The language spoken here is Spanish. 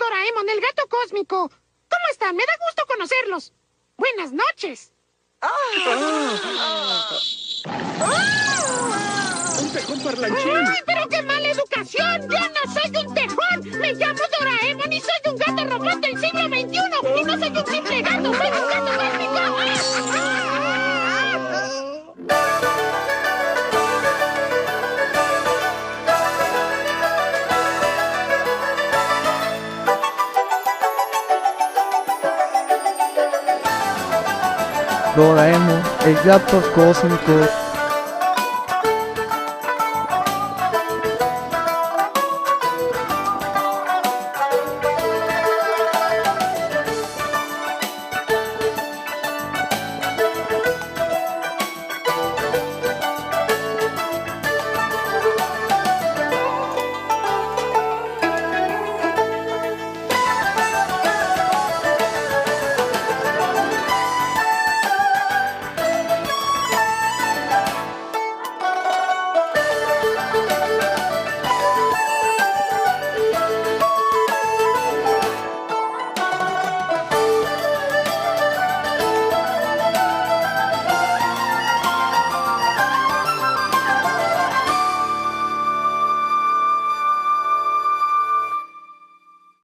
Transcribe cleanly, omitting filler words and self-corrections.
Doraemon, el gato cósmico. ¿Cómo están? Me da gusto conocerlos. Buenas noches. ¡Un tejón parlanchín! ¡Ay, pero qué mala educación! ¡Yo no soy un tejón! Me llamo Doraemon y soy un gato robot del siglo XXI. Y no soy un simple gato, soy un gato cósmico. Doraemon, el gato cósmico.